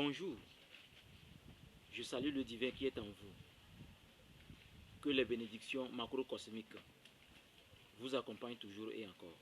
Bonjour, je salue le divin qui est en vous. Que les bénédictions macrocosmiques vous accompagnent toujours et encore.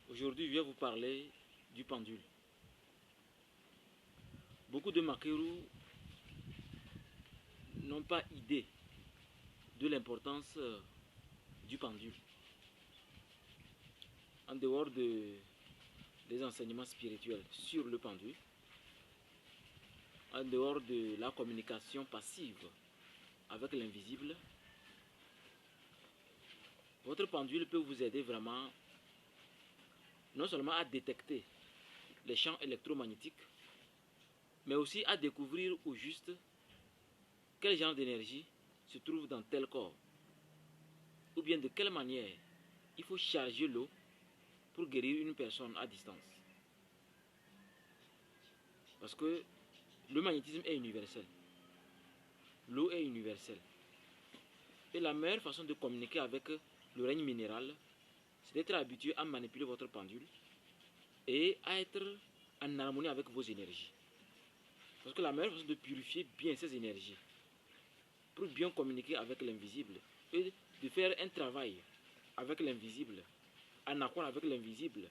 Aujourd'hui, je vais vous parler du pendule. Beaucoup de Makeru n'ont pas idée de l'importance du pendule. En dehors des enseignements spirituels sur le pendule, en dehors de la communication passive avec l'invisible, votre pendule peut vous aider vraiment non seulement à détecter les champs électromagnétiques, mais aussi à découvrir au juste quel genre d'énergie se trouve dans tel corps, ou bien de quelle manière il faut charger l'eau pour guérir une personne à distance. Parce que le magnétisme est universel, l'eau est universelle. Et la meilleure façon de communiquer avec le règne minéral, c'est d'être habitué à manipuler votre pendule et à être en harmonie avec vos énergies. Parce que la meilleure façon de purifier bien ces énergies, pour bien communiquer avec l'invisible, et de faire un travail avec l'invisible, en accord avec l'invisible,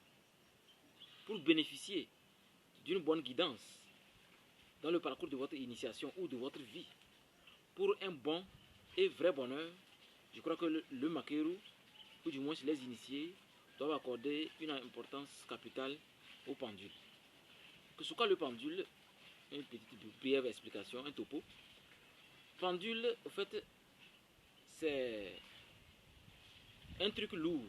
pour bénéficier d'une bonne guidance dans le parcours de votre initiation ou de votre vie, pour un bon et vrai bonheur, je crois que le Makeru, ou du moins les initiés, doivent accorder une importance capitale au pendule. Que ce soit le pendule, une petite brève explication, un topo. Pendule, en fait, c'est un truc lourd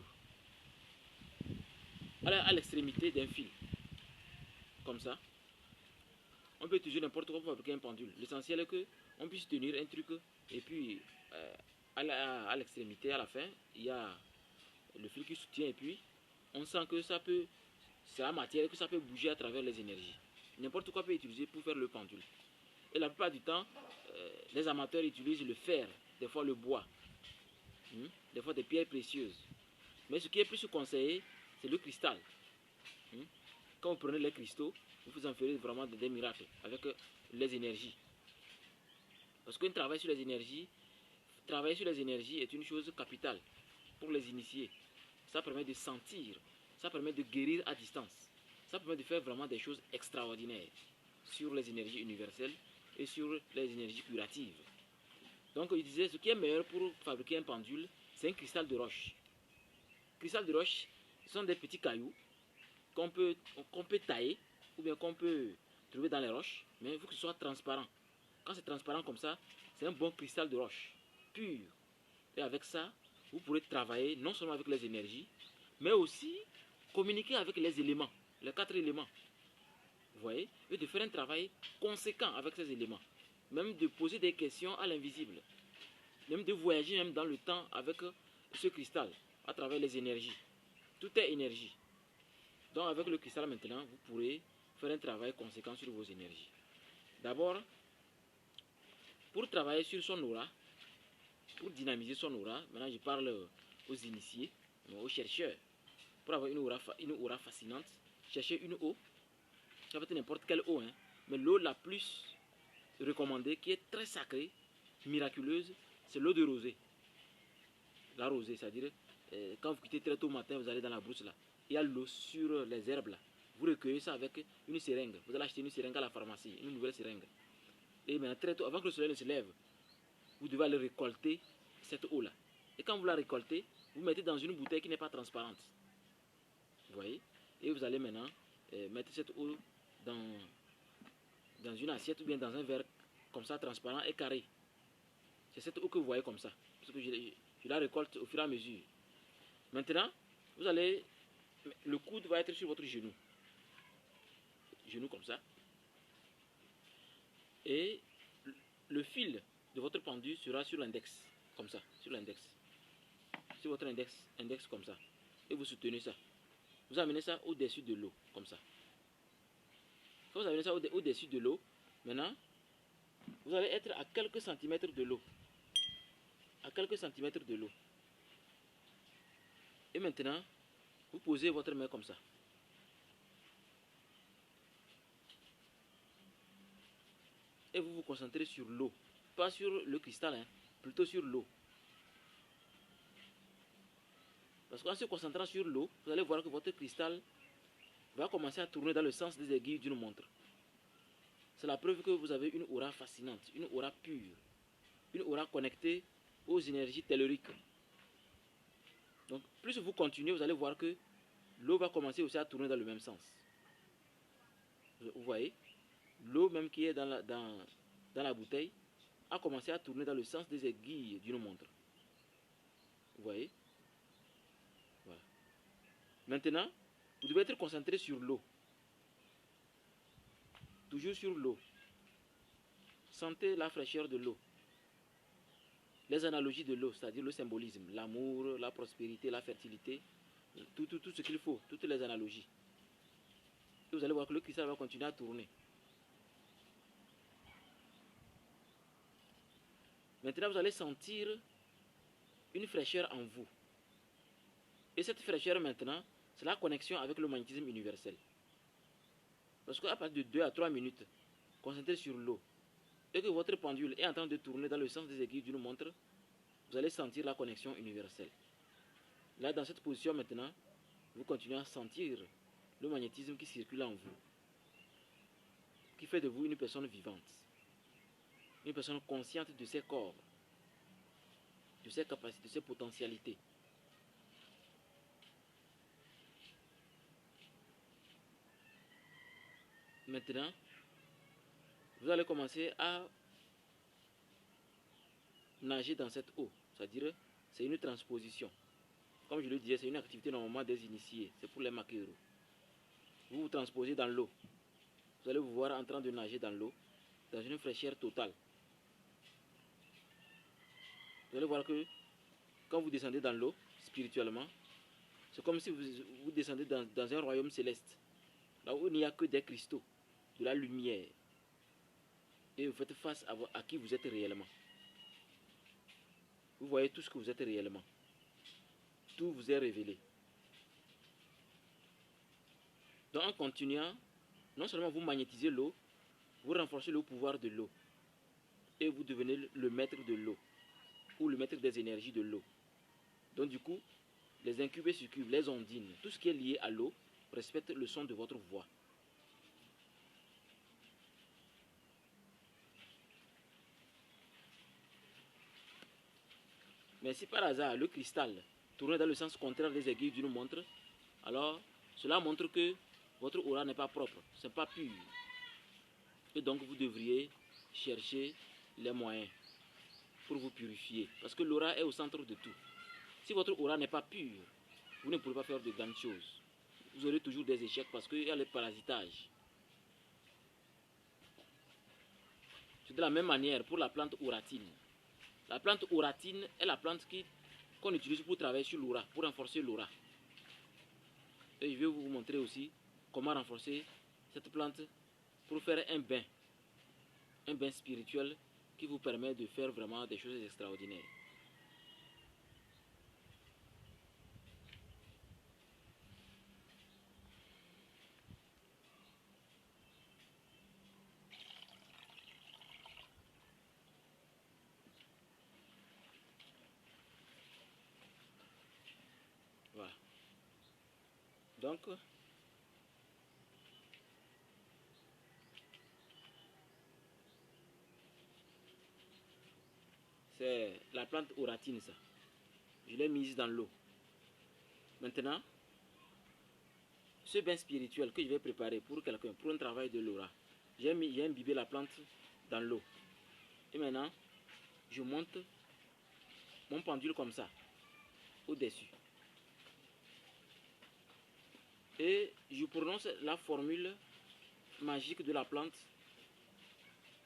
à l'extrémité d'un fil, comme ça. On peut utiliser n'importe quoi pour fabriquer un pendule. L'essentiel est qu'on puisse tenir un truc et puis à l'extrémité, à la fin, il y a le fil qui soutient et puis on sent que ça peut, c'est la matière et que ça peut bouger à travers les énergies. N'importe quoi peut être utilisé pour faire le pendule. Et la plupart du temps, les amateurs utilisent le fer, des fois le bois, des fois des pierres précieuses. Mais ce qui est plus conseillé, c'est le cristal. Quand vous prenez les cristaux, vous en ferez vraiment des miracles avec les énergies. Parce qu'un travail sur les énergies, travailler sur les énergies est une chose capitale pour les initiés. Ça permet de sentir, ça permet de guérir à distance. Ça permet de faire vraiment des choses extraordinaires sur les énergies universelles et sur les énergies curatives. Donc il disait, ce qui est meilleur pour fabriquer un pendule, c'est un cristal de roche. Cristal de roche, ce sont des petits cailloux qu'on peut tailler ou bien qu'on peut trouver dans les roches, mais il faut que ce soit transparent. Quand c'est transparent comme ça, c'est un bon cristal de roche, pur. Et avec ça, vous pourrez travailler non seulement avec les énergies, mais aussi communiquer avec les éléments, les 4 éléments. Vous voyez, et de faire un travail conséquent avec ces éléments. Même de poser des questions à l'invisible. Même de voyager même dans le temps avec ce cristal, à travers les énergies. Tout est énergie. Donc avec le cristal maintenant, vous pourrez faire un travail conséquent sur vos énergies. D'abord, pour travailler sur son aura, pour dynamiser son aura, maintenant je parle aux initiés, aux chercheurs. Pour avoir une aura fascinante, cherchez une eau, ça peut être n'importe quelle eau, mais l'eau la plus recommandée, qui est très sacrée, miraculeuse, c'est l'eau de rosée. La rosée, c'est-à-dire, quand vous quittez très tôt le matin, vous allez dans la brousse là, il y a l'eau sur les herbes là. Vous recueillez ça avec une seringue. Vous allez acheter une seringue à la pharmacie, une nouvelle seringue. Et maintenant, très tôt, avant que le soleil ne se lève, vous devez aller récolter cette eau-là. Et quand vous la récoltez, vous mettez dans une bouteille qui n'est pas transparente. Vous voyez? Et vous allez maintenant mettre cette eau dans une assiette ou bien dans un verre comme ça, transparent et carré. C'est cette eau que vous voyez comme ça. Parce que je la récolte au fur et à mesure. Maintenant, vous allez... Le coude va être sur votre genou. Genou comme ça. Et le fil de votre pendule sera sur l'index. Comme ça, sur l'index. Sur votre index comme ça. Et vous soutenez ça. Vous amenez ça au-dessus de l'eau, comme ça. Quand vous amenez ça au-dessus de l'eau, maintenant, vous allez être à quelques centimètres de l'eau. À quelques centimètres de l'eau. Et maintenant, vous posez votre main comme ça. et vous vous concentrez sur l'eau. Pas sur le cristal, hein, plutôt sur l'eau. Parce qu'en se concentrant sur l'eau, vous allez voir que votre cristal va commencer à tourner dans le sens des aiguilles d'une montre. C'est la preuve que vous avez une aura fascinante, une aura pure, une aura connectée aux énergies telluriques. Donc, plus vous continuez, vous allez voir que l'eau va commencer aussi à tourner dans le même sens. Vous voyez, l'eau même qui est dans la bouteille a commencé à tourner dans le sens des aiguilles d'une montre. Vous voyez? Voilà. Maintenant, vous devez être concentré sur l'eau. Toujours sur l'eau. Sentez la fraîcheur de l'eau. Les analogies de l'eau, c'est-à-dire le symbolisme, l'amour, la prospérité, la fertilité, tout ce qu'il faut, toutes les analogies. Et vous allez voir que le cristal va continuer à tourner. Maintenant, vous allez sentir une fraîcheur en vous. Et cette fraîcheur maintenant, c'est la connexion avec le magnétisme universel. Parce qu'à partir de 2 à 3 minutes, concentrez sur l'eau, et que votre pendule est en train de tourner dans le sens des aiguilles d'une montre, vous allez sentir la connexion universelle. Là, dans cette position maintenant, vous continuez à sentir le magnétisme qui circule en vous, qui fait de vous une personne vivante, une personne consciente de ses corps, de ses capacités, de ses potentialités. Maintenant, vous allez commencer à nager dans cette eau, c'est-à-dire c'est une transposition. Comme je le disais, c'est une activité normalement des initiés, c'est pour les maqueros. Vous vous transposez dans l'eau. Vous allez vous voir en train de nager dans l'eau, dans une fraîcheur totale. Vous allez voir que quand vous descendez dans l'eau, spirituellement, c'est comme si vous descendez dans un royaume céleste, là où il n'y a que des cristaux, de la lumière, et vous faites face à qui vous êtes réellement. Vous voyez tout ce que vous êtes réellement. Tout vous est révélé. Donc en continuant, non seulement vous magnétisez l'eau, vous renforcez le pouvoir de l'eau, et vous devenez le maître de l'eau, ou le maître des énergies de l'eau. Donc du coup, les incubés succubes, les ondines, tout ce qui est lié à l'eau, respecte le son de votre voix. Mais si par hasard le cristal tourne dans le sens contraire des aiguilles d'une montre, alors cela montre que votre aura n'est pas propre, ce n'est pas pur. Et donc vous devriez chercher les moyens pour vous purifier. Parce que l'aura est au centre de tout. Si votre aura n'est pas pure, vous ne pourrez pas faire de grandes choses. Vous aurez toujours des échecs parce qu'il y a le parasitage. C'est de la même manière pour la plante auratine. La plante auratine est la plante qu'on utilise pour travailler sur l'aura, pour renforcer l'aura. Et je vais vous montrer aussi comment renforcer cette plante pour faire un bain spirituel qui vous permet de faire vraiment des choses extraordinaires. Voilà. Donc, c'est la plante auratine, ça. Je l'ai mise dans l'eau. Maintenant, ce bain spirituel que je vais préparer pour quelqu'un, pour un travail de l'aura, j'ai imbibé la plante dans l'eau. Et maintenant, je monte mon pendule comme ça, au-dessus. Et je prononce la formule magique de la plante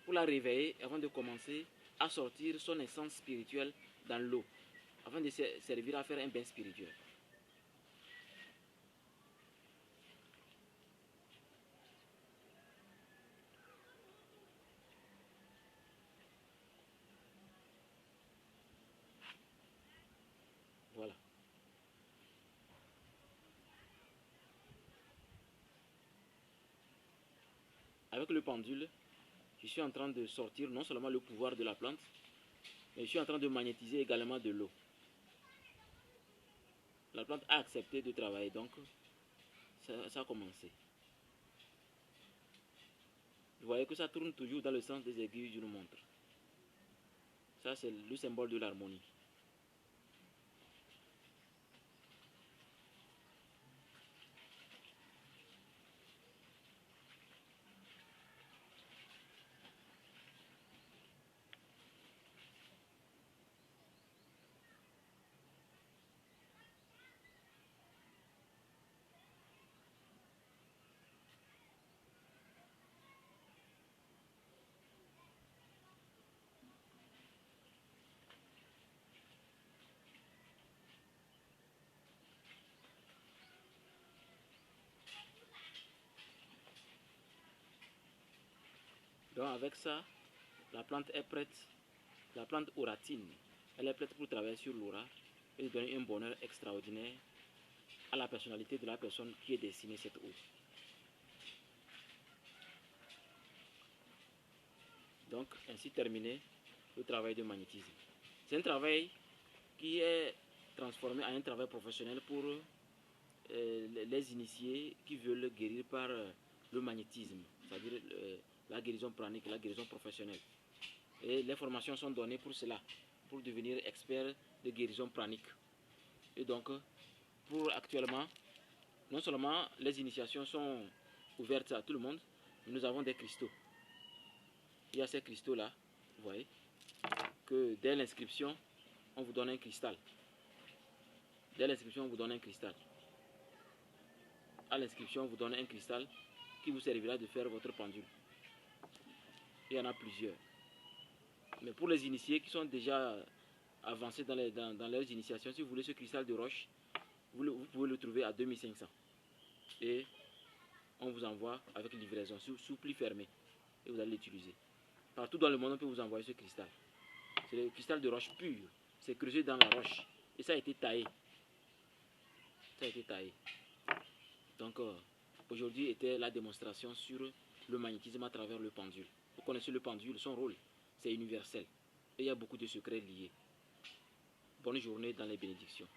pour la réveiller avant de commencer à sortir son essence spirituelle dans l'eau, afin de servir à faire un bain spirituel. Voilà. Avec le pendule, je suis en train de sortir non seulement le pouvoir de la plante, mais je suis en train de magnétiser également de l'eau. La plante a accepté de travailler, donc ça a commencé. Vous voyez que ça tourne toujours dans le sens des aiguilles d'une montre. Ça, c'est le symbole de l'harmonie. Donc avec ça, la plante est prête. La plante auratine, elle est prête pour travailler sur l'aura et donner un bonheur extraordinaire à la personnalité de la personne qui est destinée cette eau. Donc ainsi terminé le travail de magnétisme. C'est un travail qui est transformé en un travail professionnel pour les initiés qui veulent guérir par le magnétisme, c'est-à-dire la guérison pranique, la guérison professionnelle. Et les formations sont données pour cela, pour devenir expert de guérison pranique. Et donc, pour actuellement, non seulement les initiations sont ouvertes à tout le monde, mais nous avons des cristaux. Il y a ces cristaux-là, vous voyez, que dès l'inscription, on vous donne un cristal. Dès l'inscription, on vous donne un cristal. À l'inscription, on vous donne un cristal qui vous servira de faire votre pendule. Il y en a plusieurs. Mais pour les initiés qui sont déjà avancés dans leurs initiations, si vous voulez ce cristal de roche, vous pouvez le trouver à 2500. Et on vous envoie avec livraison sous pli fermé. Et vous allez l'utiliser. Partout dans le monde, on peut vous envoyer ce cristal. C'est le cristal de roche pur. C'est creusé dans la roche. Et ça a été taillé. Ça a été taillé. Donc, aujourd'hui était la démonstration sur le magnétisme à travers le pendule. Vous connaissez le pendule, son rôle, c'est universel. Et il y a beaucoup de secrets liés. Bonne journée dans les bénédictions.